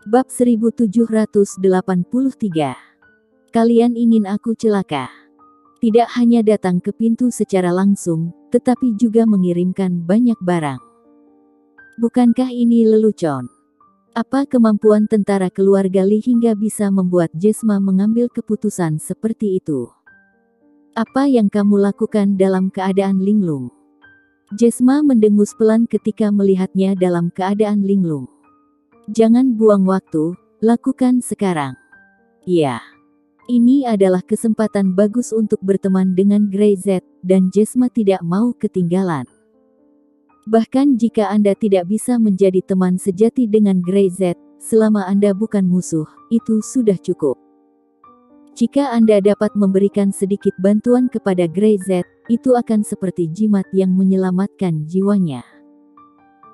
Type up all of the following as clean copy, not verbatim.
Bab 1783. Kalian ingin aku celaka. Tidak hanya datang ke pintu secara langsung, tetapi juga mengirimkan banyak barang. Bukankah ini lelucon? Apa kemampuan tentara keluarga Li hingga bisa membuat Jesma mengambil keputusan seperti itu? Apa yang kamu lakukan dalam keadaan linglung? Jesma mendengus pelan ketika melihatnya dalam keadaan linglung. Jangan buang waktu, lakukan sekarang. Ya, ini adalah kesempatan bagus untuk berteman dengan Grey Z, dan Jesma tidak mau ketinggalan. Bahkan jika Anda tidak bisa menjadi teman sejati dengan Grey Z, selama Anda bukan musuh, itu sudah cukup. Jika Anda dapat memberikan sedikit bantuan kepada Grey Z, itu akan seperti jimat yang menyelamatkan jiwanya.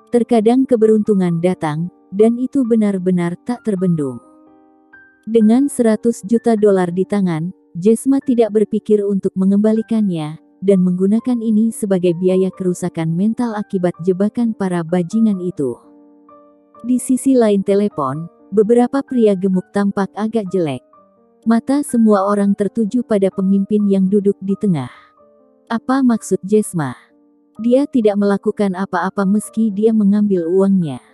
Terkadang keberuntungan datang, dan itu benar-benar tak terbendung. Dengan 100 juta dolar di tangan, Jesma tidak berpikir untuk mengembalikannya, dan menggunakan ini sebagai biaya kerusakan mental akibat jebakan para bajingan itu. Di sisi lain telepon, beberapa pria gemuk tampak agak jelek. Mata semua orang tertuju pada pemimpin yang duduk di tengah. Apa maksud Jesma? Dia tidak melakukan apa-apa meski dia mengambil uangnya.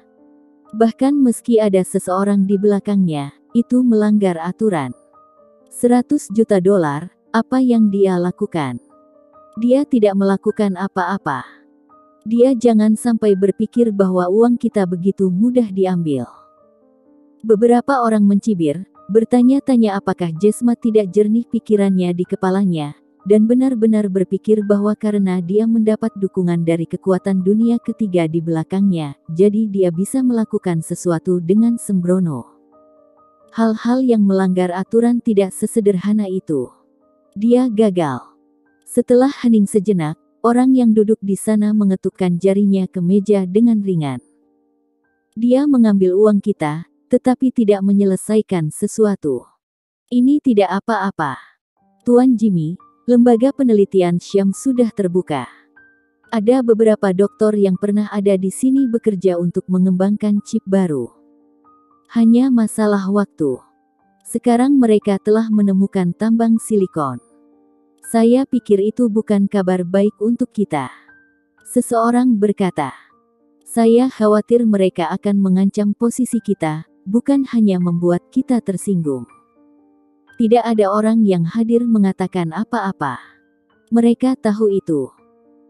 Bahkan meski ada seseorang di belakangnya, itu melanggar aturan. 100 juta dolar, apa yang dia lakukan? Dia tidak melakukan apa-apa. Dia jangan sampai berpikir bahwa uang kita begitu mudah diambil. Beberapa orang mencibir, bertanya-tanya apakah Jesma tidak jernih pikirannya di kepalanya, dan benar-benar berpikir bahwa karena dia mendapat dukungan dari kekuatan dunia ketiga di belakangnya, jadi dia bisa melakukan sesuatu dengan sembrono. Hal-hal yang melanggar aturan tidak sesederhana itu. Dia gagal. Setelah hening sejenak, orang yang duduk di sana mengetukkan jarinya ke meja dengan ringan. Dia mengambil uang kita, tetapi tidak menyelesaikan sesuatu. Ini tidak apa-apa. Tuan Jimmy, lembaga penelitian Syam sudah terbuka. Ada beberapa doktor yang pernah ada di sini bekerja untuk mengembangkan chip baru. Hanya masalah waktu. Sekarang mereka telah menemukan tambang silikon. Saya pikir itu bukan kabar baik untuk kita. Seseorang berkata. Saya khawatir mereka akan mengancam posisi kita, bukan hanya membuat kita tersinggung. Tidak ada orang yang hadir mengatakan apa-apa. Mereka tahu itu.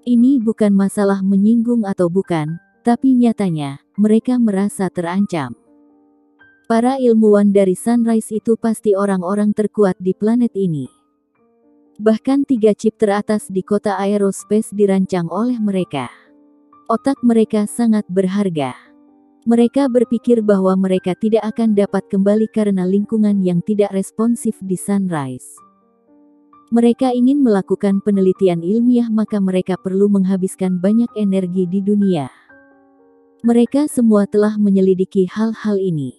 Ini bukan masalah menyinggung atau bukan, tapi nyatanya, mereka merasa terancam. Para ilmuwan dari Sunrise itu pasti orang-orang terkuat di planet ini. Bahkan 3 chip teratas di kota aerospace dirancang oleh mereka. Otak mereka sangat berharga. Mereka berpikir bahwa mereka tidak akan dapat kembali karena lingkungan yang tidak responsif di Sunrise. Mereka ingin melakukan penelitian ilmiah, maka mereka perlu menghabiskan banyak energi di dunia. Mereka semua telah menyelidiki hal-hal ini.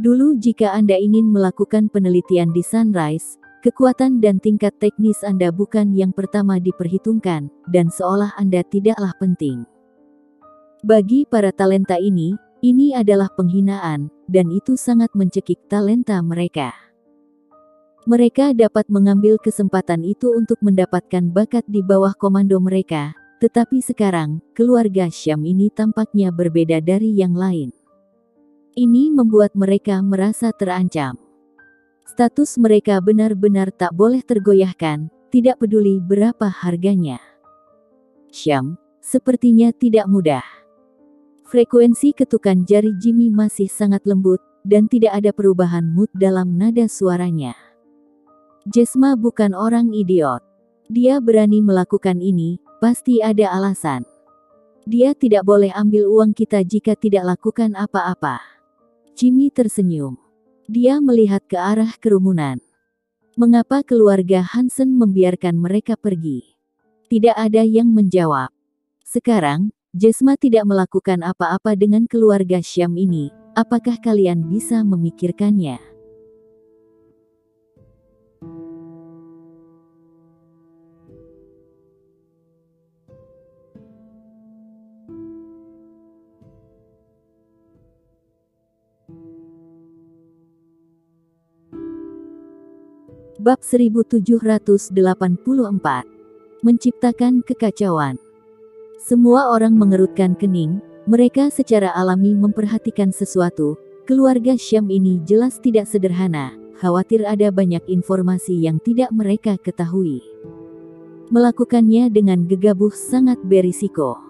Dulu jika Anda ingin melakukan penelitian di Sunrise, kekuatan dan tingkat teknis Anda bukan yang pertama diperhitungkan, dan seolah Anda tidaklah penting. Bagi para talenta ini adalah penghinaan, dan itu sangat mencekik talenta mereka. Mereka dapat mengambil kesempatan itu untuk mendapatkan bakat di bawah komando mereka, tetapi sekarang, keluarga Syam ini tampaknya berbeda dari yang lain. Ini membuat mereka merasa terancam. Status mereka benar-benar tak boleh tergoyahkan, tidak peduli berapa harganya. Syam, sepertinya tidak mudah. Frekuensi ketukan jari Jimmy masih sangat lembut, dan tidak ada perubahan mood dalam nada suaranya. Jesma bukan orang idiot. Dia berani melakukan ini, pasti ada alasan. Dia tidak boleh ambil uang kita jika tidak lakukan apa-apa. Jimmy tersenyum. Dia melihat ke arah kerumunan. Mengapa keluarga Hansen membiarkan mereka pergi? Tidak ada yang menjawab. Sekarang, Jesma tidak melakukan apa-apa dengan keluarga Syam ini. Apakah kalian bisa memikirkannya? Bab 1784. Menciptakan kekacauan. Semua orang mengerutkan kening, mereka secara alami memperhatikan sesuatu. Keluarga Syam ini jelas tidak sederhana, khawatir ada banyak informasi yang tidak mereka ketahui. Melakukannya dengan gegabah sangat berisiko.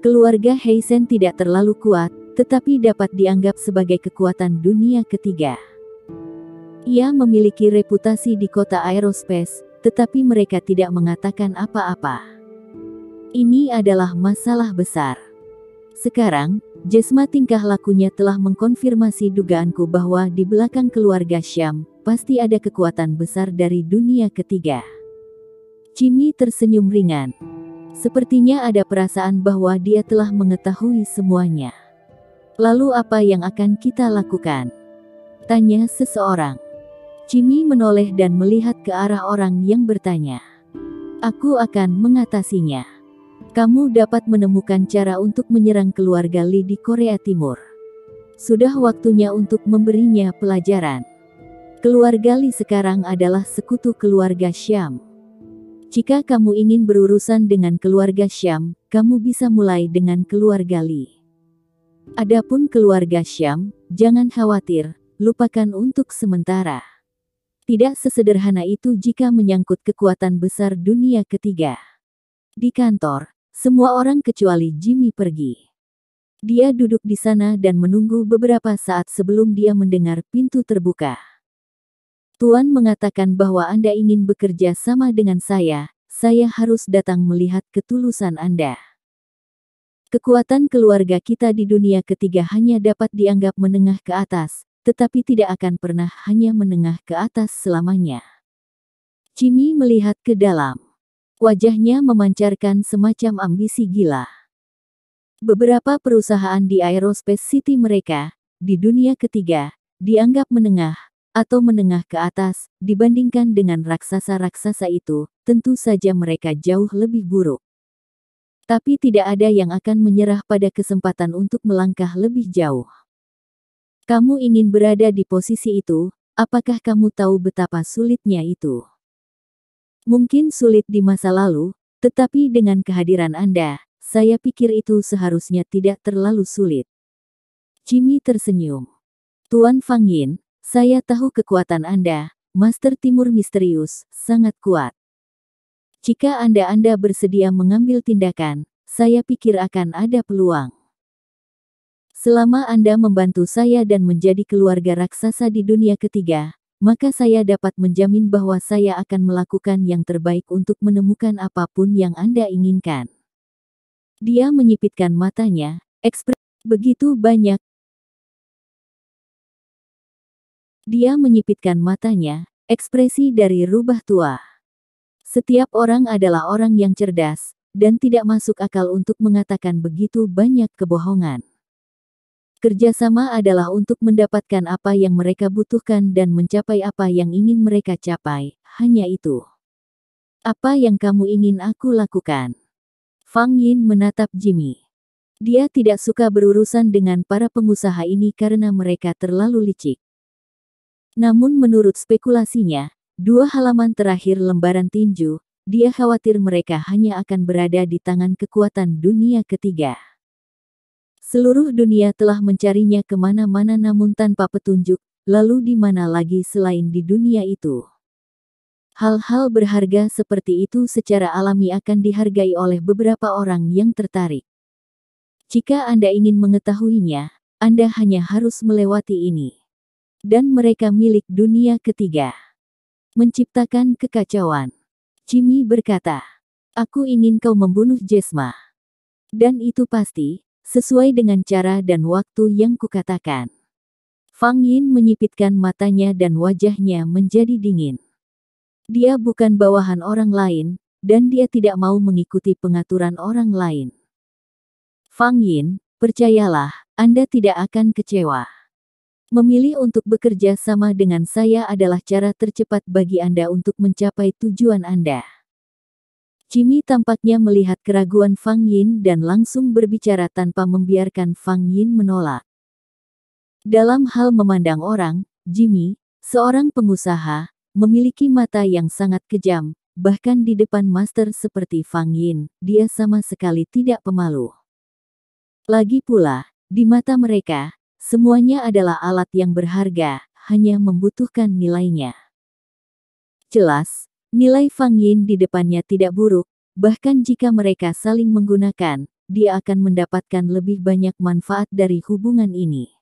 Keluarga Heisen tidak terlalu kuat, tetapi dapat dianggap sebagai kekuatan dunia ketiga. Ia memiliki reputasi di kota aerospace, tetapi mereka tidak mengatakan apa-apa. Ini adalah masalah besar. Sekarang, Jesma tingkah lakunya telah mengkonfirmasi dugaanku bahwa di belakang keluarga Syam, pasti ada kekuatan besar dari dunia ketiga. Jimmy tersenyum ringan. Sepertinya ada perasaan bahwa dia telah mengetahui semuanya. Lalu apa yang akan kita lakukan? Tanya seseorang. Jimmy menoleh dan melihat ke arah orang yang bertanya. Aku akan mengatasinya. Kamu dapat menemukan cara untuk menyerang keluarga Lee di Korea Timur. Sudah waktunya untuk memberinya pelajaran. Keluarga Lee sekarang adalah sekutu keluarga Syam. Jika kamu ingin berurusan dengan keluarga Syam, kamu bisa mulai dengan keluarga Lee. Adapun keluarga Syam, jangan khawatir, lupakan untuk sementara. Tidak sesederhana itu jika menyangkut kekuatan besar dunia ketiga. Di kantor, semua orang kecuali Jimmy pergi. Dia duduk di sana dan menunggu beberapa saat sebelum dia mendengar pintu terbuka. Tuan mengatakan bahwa Anda ingin bekerja sama dengan saya harus datang melihat ketulusan Anda. Kekuatan keluarga kita di dunia ketiga hanya dapat dianggap menengah ke atas, tetapi tidak akan pernah hanya menengah ke atas selamanya. Jimmy melihat ke dalam. Wajahnya memancarkan semacam ambisi gila. Beberapa perusahaan di Aerospace City mereka, di dunia ketiga, dianggap menengah, atau menengah ke atas, dibandingkan dengan raksasa-raksasa itu, tentu saja mereka jauh lebih buruk. Tapi tidak ada yang akan menyerah pada kesempatan untuk melangkah lebih jauh. Kamu ingin berada di posisi itu, apakah kamu tahu betapa sulitnya itu? Mungkin sulit di masa lalu, tetapi dengan kehadiran Anda, saya pikir itu seharusnya tidak terlalu sulit. Jimmy tersenyum. Tuan Fang Yin, saya tahu kekuatan Anda, Master Timur misterius, sangat kuat. Jika Anda bersedia mengambil tindakan, saya pikir akan ada peluang. Selama Anda membantu saya dan menjadi keluarga raksasa di dunia ketiga, maka saya dapat menjamin bahwa saya akan melakukan yang terbaik untuk menemukan apapun yang Anda inginkan. Dia menyipitkan matanya, ekspresi begitu banyak. Dia menyipitkan matanya, ekspresi dari rubah tua. Setiap orang adalah orang yang cerdas, dan tidak masuk akal untuk mengatakan begitu banyak kebohongan. Kerjasama adalah untuk mendapatkan apa yang mereka butuhkan dan mencapai apa yang ingin mereka capai, hanya itu. Apa yang kamu ingin aku lakukan? Fang Yin menatap Jimmy. Dia tidak suka berurusan dengan para pengusaha ini karena mereka terlalu licik. Namun menurut spekulasinya, 2 halaman terakhir lembaran tinju, dia khawatir mereka hanya akan berada di tangan kekuatan dunia ketiga. Seluruh dunia telah mencarinya kemana-mana namun tanpa petunjuk, lalu di mana lagi selain di dunia itu. Hal-hal berharga seperti itu secara alami akan dihargai oleh beberapa orang yang tertarik. Jika Anda ingin mengetahuinya, Anda hanya harus melewati ini. Dan mereka milik dunia ketiga. Menciptakan kekacauan. Jimmy berkata, aku ingin kau membunuh Jesma. Dan itu pasti, sesuai dengan cara dan waktu yang kukatakan. Fang Yin menyipitkan matanya dan wajahnya menjadi dingin. Dia bukan bawahan orang lain, dan dia tidak mau mengikuti pengaturan orang lain. Fang Yin, percayalah, Anda tidak akan kecewa. Memilih untuk bekerja sama dengan saya adalah cara tercepat bagi Anda untuk mencapai tujuan Anda. Jimmy tampaknya melihat keraguan Fang Yin dan langsung berbicara tanpa membiarkan Fang Yin menolak. Dalam hal memandang orang, Jimmy, seorang pengusaha, memiliki mata yang sangat kejam, bahkan di depan master seperti Fang Yin, dia sama sekali tidak pemalu. Lagi pula, di mata mereka, semuanya adalah alat yang berharga, hanya membutuhkan nilainya. Jelas, nilai Fang Yin di depannya tidak buruk, bahkan jika mereka saling menggunakan, dia akan mendapatkan lebih banyak manfaat dari hubungan ini.